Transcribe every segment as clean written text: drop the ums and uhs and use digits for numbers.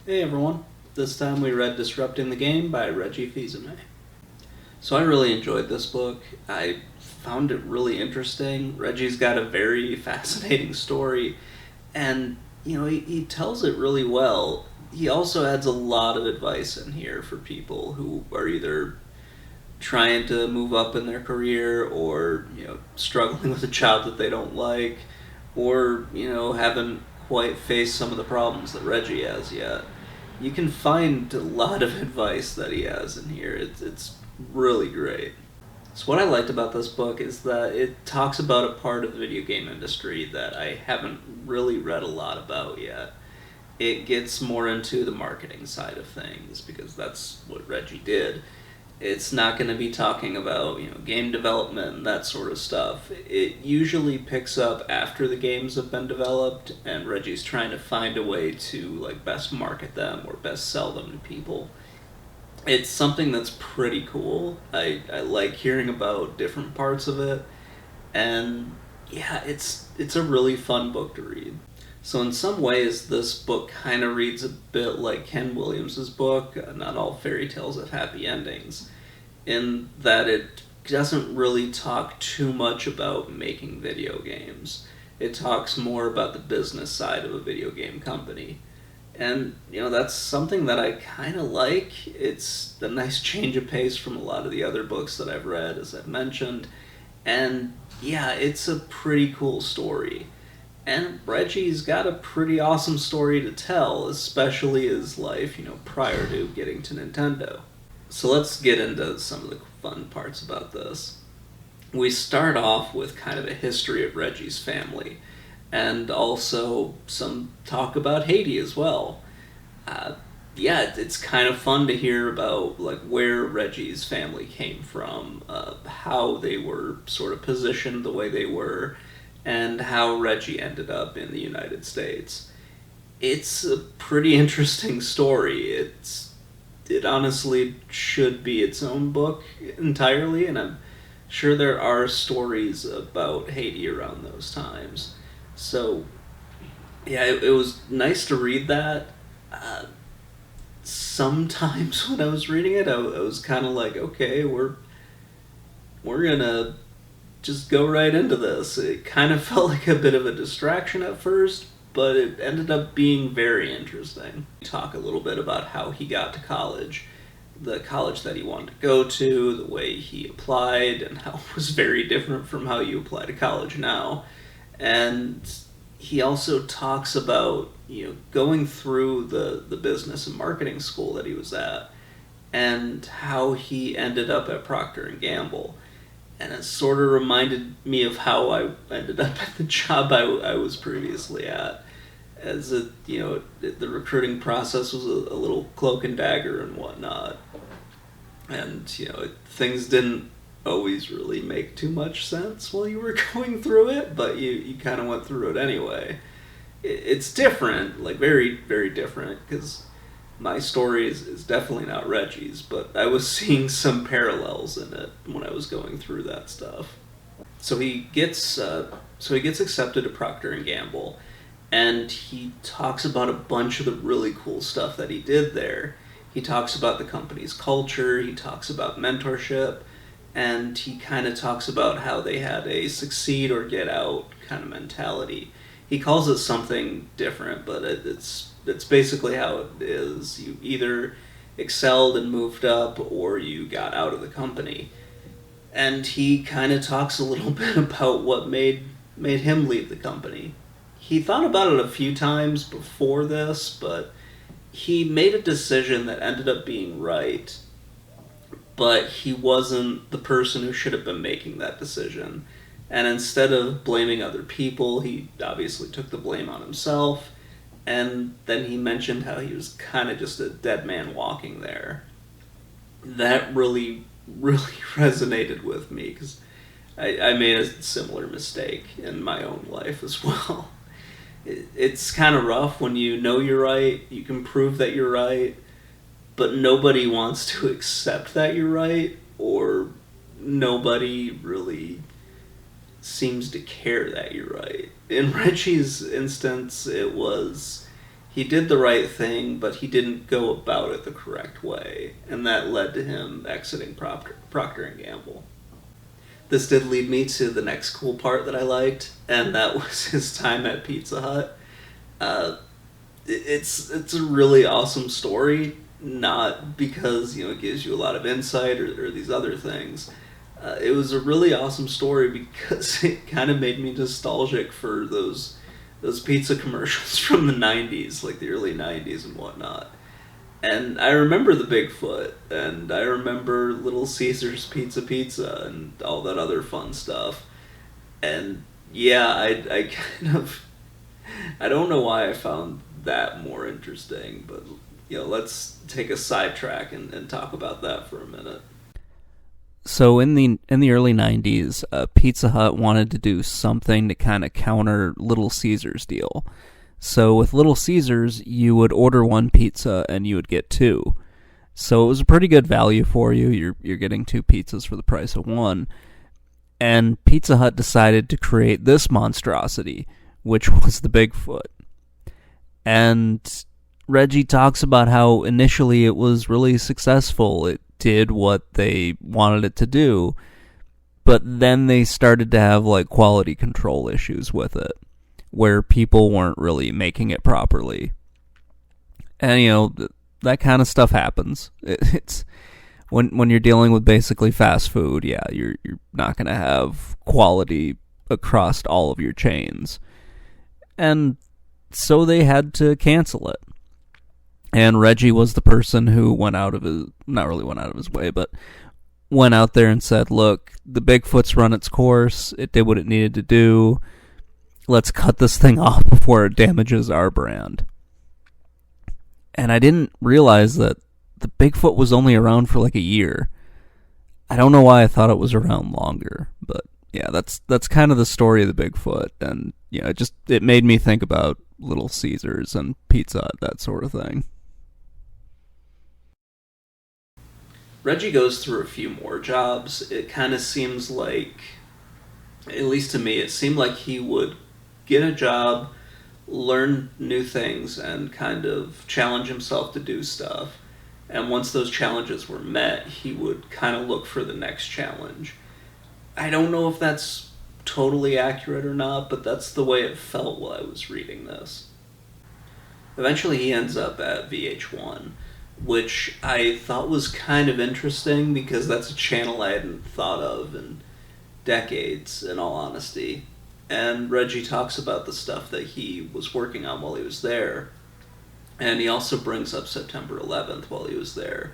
Hey everyone, this time we read Disrupting the Game by Reggie Fils-Amie. So I really enjoyed this book. I found it really interesting. Reggie's got a very fascinating story, and he tells it really well. He also adds a lot of advice in here for people who are either trying to move up in their career or struggling with a job that they don't like or haven't quite faced some of the problems that Reggie has yet. You can find a lot of advice that he has in here. It's really great. So what I liked about this book is that it talks about a part of the video game industry that I haven't really read a lot about yet. It gets more into the marketing side of things because that's what Reggie did. It's not going to be talking about game development and that sort of stuff. It usually picks up after the games have been developed, and Reggie's trying to find a way to best market them or best sell them to people. It's something that's pretty cool. I like hearing about different parts of it, and yeah, it's a really fun book to read. So in some ways, this book kind of reads a bit like Ken Williams's book, Not All Fairy Tales Have Happy Endings, in that it doesn't really talk too much about making video games. It talks more about the business side of a video game company. And, that's something that I kind of like. It's a nice change of pace from a lot of the other books that I've read, as I've mentioned. And, yeah, it's a pretty cool story. And Reggie's got a pretty awesome story to tell, especially his life, prior to getting to Nintendo. So let's get into some of the fun parts about this. We start off with kind of a history of Reggie's family, and also some talk about Haiti as well. Yeah, it's kind of fun to hear about where Reggie's family came from, how they were sort of positioned the way they were, and how Reggie ended up in the United States. It's a pretty interesting story. It honestly should be its own book entirely, and I'm sure there are stories about Haiti around those times. So, yeah, it was nice to read that. Sometimes when I was reading it, I was kind of like, okay, we're gonna just go right into this. It kind of felt like a bit of a distraction at first, but it ended up being very interesting. Talk a little bit about how he got to college, the college that he wanted to go to, the way he applied, and how it was very different from how you apply to college now. And he also talks about going through the business and marketing school that he was at, and how he ended up at Procter and Gamble. And it sort of reminded me of how I ended up at the job I was previously at. As the recruiting process was a little cloak and dagger and whatnot. And, things didn't always really make too much sense while you were going through it, but you kind of went through it anyway. It's different, very, very different, because my story is definitely not Reggie's, but I was seeing some parallels in it when I was going through that stuff. So he gets accepted to Procter and Gamble, and he talks about a bunch of the really cool stuff that he did there. He talks about the company's culture, he talks about mentorship, and he kind of talks about how they had a succeed or get out kind of mentality. He calls it something different, but it's basically how it is. You either excelled and moved up, or you got out of the company. And he kind of talks a little bit about what made him leave the company. He thought about it a few times before this, but he made a decision that ended up being right, but he wasn't the person who should have been making that decision. And instead of blaming other people, he obviously took the blame on himself. And then he mentioned how he was kind of just a dead man walking there. That really, really resonated with me, because I made a similar mistake in my own life as well. It's kind of rough when you know you're right, you can prove that you're right, but nobody wants to accept that you're right, or nobody really seems to care that you're right. In Reggie's instance, it was he did the right thing, but he didn't go about it the correct way, and that led to him exiting Procter & Gamble. This did lead me to the next cool part that I liked, and that was his time at Pizza Hut. It's a really awesome story, not because it gives you a lot of insight or these other things. It was a really awesome story because it kind of made me nostalgic for those pizza commercials from the 90s, like the early 90s and whatnot. And I remember the Bigfoot, and I remember Little Caesars Pizza and all that other fun stuff. And yeah, I kind of, I don't know why I found that more interesting, but let's take a sidetrack and talk about that for a minute. So in the early 90s, Pizza Hut wanted to do something to kind of counter Little Caesars deal. So with Little Caesars, you would order one pizza and you would get two. So it was a pretty good value for you. You're getting two pizzas for the price of one. And Pizza Hut decided to create this monstrosity, which was the Bigfoot. And Reggie talks about how initially it was really successful. It did what they wanted it to do, but then they started to have like quality control issues with it, where people weren't really making it properly. And that kind of stuff happens. It's when you're dealing with basically fast food, yeah, you're not going to have quality across all of your chains. And so they had to cancel it. And Reggie was the person who not really went out of his way, but went out there and said, look, the Bigfoot's run its course. It did what it needed to do. Let's cut this thing off before it damages our brand. And I didn't realize that the Bigfoot was only around for like a year. I don't know why I thought it was around longer, but yeah, that's kind of the story of the Bigfoot. And it made me think about Little Caesars and Pizza Hut, that sort of thing. Reggie goes through a few more jobs. It kind of seems like, at least to me, it seemed like he would get a job, learn new things, and kind of challenge himself to do stuff. And once those challenges were met, he would kind of look for the next challenge. I don't know if that's totally accurate or not, but that's the way it felt while I was reading this. Eventually he ends up at VH1, which I thought was kind of interesting because that's a channel I hadn't thought of in decades, in all honesty. And Reggie talks about the stuff that he was working on while he was there. And he also brings up September 11th while he was there.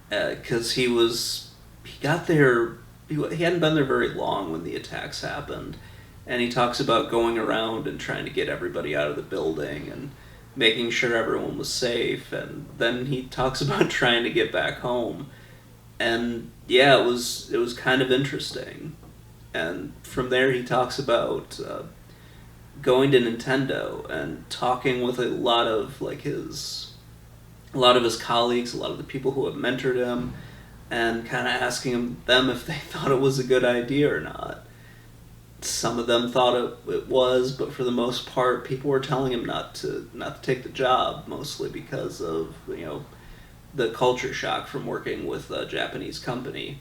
Because he got there, he hadn't been there very long when the attacks happened. And he talks about going around and trying to get everybody out of the building and making sure everyone was safe. And then he talks about trying to get back home. And yeah, it was kind of interesting. And from there he talks about going to Nintendo and talking with a lot of his colleagues, a lot of the people who have mentored him, and kind of asking them if they thought it was a good idea or not. Some of them thought it was, but for the most part, people were telling him not to take the job, mostly because of the culture shock from working with a Japanese company.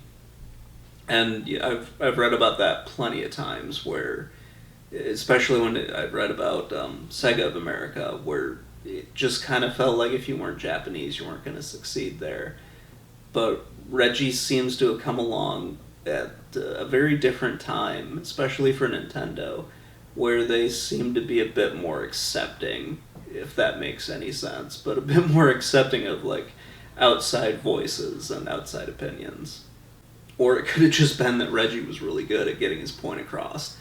And yeah, I've read about that plenty of times, where, especially when I've read about Sega of America, where it just kind of felt like if you weren't Japanese, you weren't going to succeed there. But Reggie seems to have come along at a very different time, especially for Nintendo, where they seem to be a bit more accepting, if that makes any sense, but a bit more accepting of outside voices and outside opinions. Or it could have just been that Reggie was really good at getting his point across,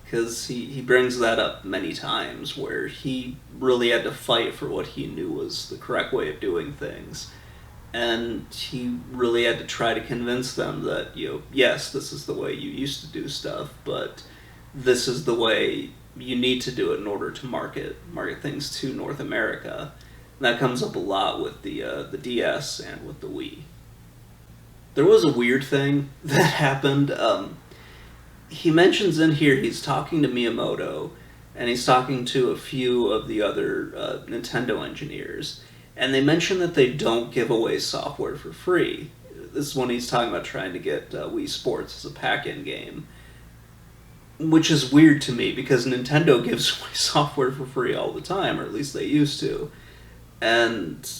because he brings that up many times, where he really had to fight for what he knew was the correct way of doing things. And he really had to try to convince them that, yes, this is the way you used to do stuff, but this is the way you need to do it in order to market things to North America. And that comes up a lot with the DS and with the Wii. There was a weird thing that happened. He mentions in here he's talking to Miyamoto, and he's talking to a few of the other Nintendo engineers, and they mention that they don't give away software for free. This is when he's talking about trying to get Wii Sports as a pack-in game, which is weird to me because Nintendo gives away software for free all the time, or at least they used to. And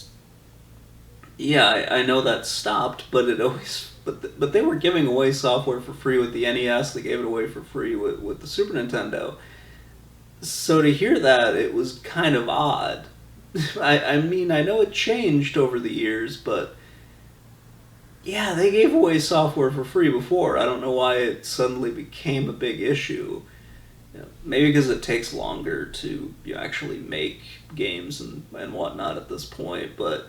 yeah, I know that stopped, but it always but they were giving away software for free with the NES. They gave it away for free with the Super Nintendo. So to hear that, it was kind of odd. I mean, I know it changed over the years, but yeah, they gave away software for free before. I don't know why it suddenly became a big issue. Maybe because it takes longer to actually make games and whatnot at this point, but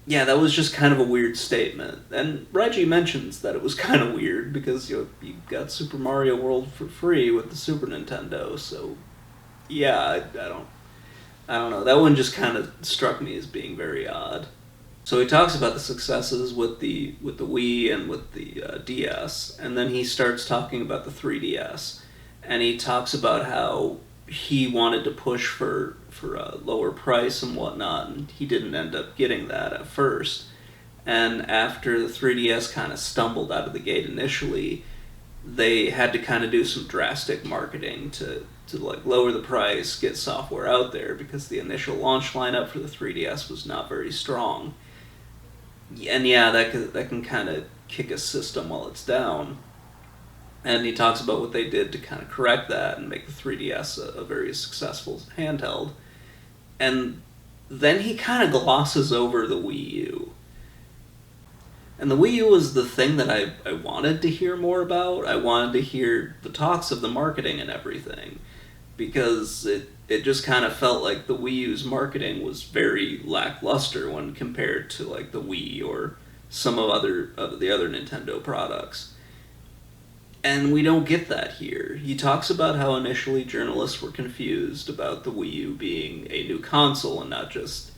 yeah, that was just kind of a weird statement. And Reggie mentions that it was kind of weird because you got Super Mario World for free with the Super Nintendo, so yeah, I don't know. That one just kind of struck me as being very odd. So he talks about the successes with the Wii and with the DS, and then he starts talking about the 3DS, and he talks about how he wanted to push for a lower price and whatnot, and he didn't end up getting that at first. And after the 3DS kind of stumbled out of the gate initially, they had to kind of do some drastic marketing to like lower the price, get software out there, because the initial launch lineup for the 3DS was not very strong. And yeah, that can kind of kick a system while it's down. And he talks about what they did to kind of correct that and make the 3DS a very successful handheld. And then he kind of glosses over the Wii U. And the Wii U was the thing that I wanted to hear more about. I wanted to hear the talks of the marketing and everything. Because it just kind of felt like the Wii U's marketing was very lackluster when compared to like the Wii or some of the other Nintendo products. And we don't get that here. He talks about how initially journalists were confused about the Wii U being a new console and not just...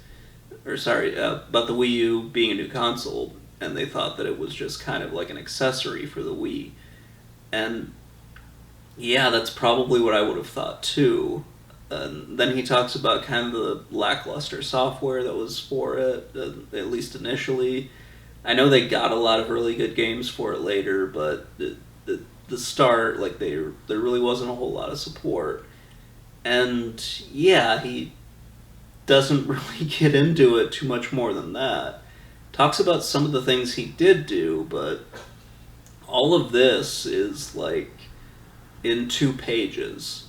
about the Wii U being a new console, and they thought that it was just kind of like an accessory for the Wii. And yeah, that's probably what I would have thought too. And then he talks about kind of the lackluster software that was for it, at least initially. I know they got a lot of really good games for it later, but the start, like there really wasn't a whole lot of support. And yeah, he doesn't really get into it too much more than that. Talks about some of the things he did do, but all of this is like in 2 pages.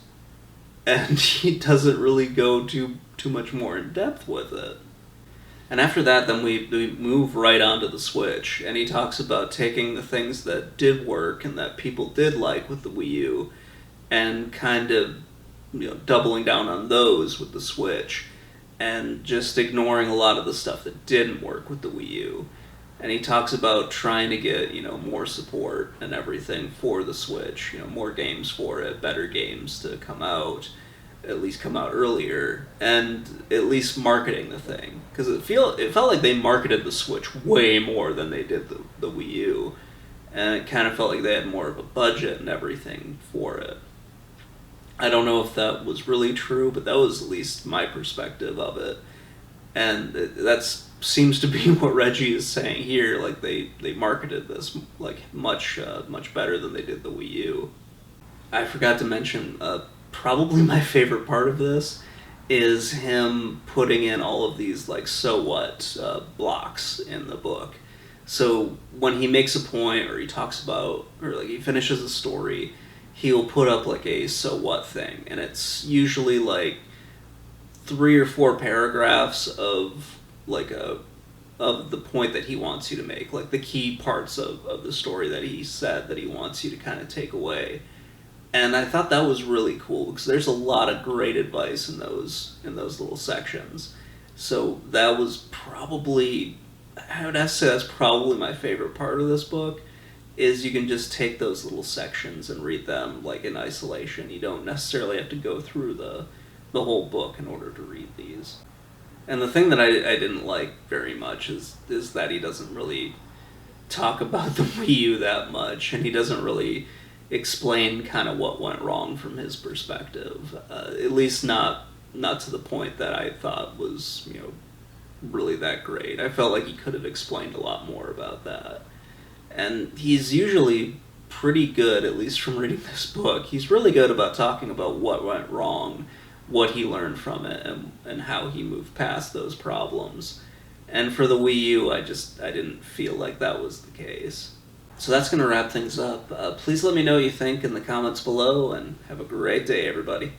And he doesn't really go too much more in depth with it. And after that, then we move right onto the Switch, and he talks about taking the things that did work and that people did like with the Wii U, and kind of doubling down on those with the Switch, and just ignoring a lot of the stuff that didn't work with the Wii U. And he talks about trying to get more support and everything for the Switch, more games for it, better games to come out. At least come out earlier, and at least marketing the thing, because it felt like they marketed the Switch way more than they did the Wii U, and it kind of felt like they had more of a budget and everything for it. I don't know if that was really true, but that was at least my perspective of it, and that seems to be what Reggie is saying here. Like they marketed this like much better than they did the Wii U. I forgot to mention. Probably my favorite part of this is him putting in all of these like so what blocks in the book. So when he makes a point or he talks about or like he finishes a story, he'll put up like a so what thing, and it's usually like 3 or 4 paragraphs of like of the point that he wants you to make, like the key parts of the story that he said that he wants you to kind of take away. And I thought that was really cool because there's a lot of great advice in those little sections. So that was probably, I would have to say that's probably my favorite part of this book, is you can just take those little sections and read them like in isolation. You don't necessarily have to go through the whole book in order to read these. And the thing that I didn't like very much is that he doesn't really talk about the Wii U that much, and he doesn't really explain kind of what went wrong from his perspective. At least not to the point that I thought was, really that great. I felt like he could have explained a lot more about that. And he's usually pretty good, at least from reading this book. He's really good about talking about what went wrong, what he learned from it, and how he moved past those problems. And for the Wii U, I didn't feel like that was the case. So that's going to wrap things up. Please let me know what you think in the comments below, and have a great day, everybody.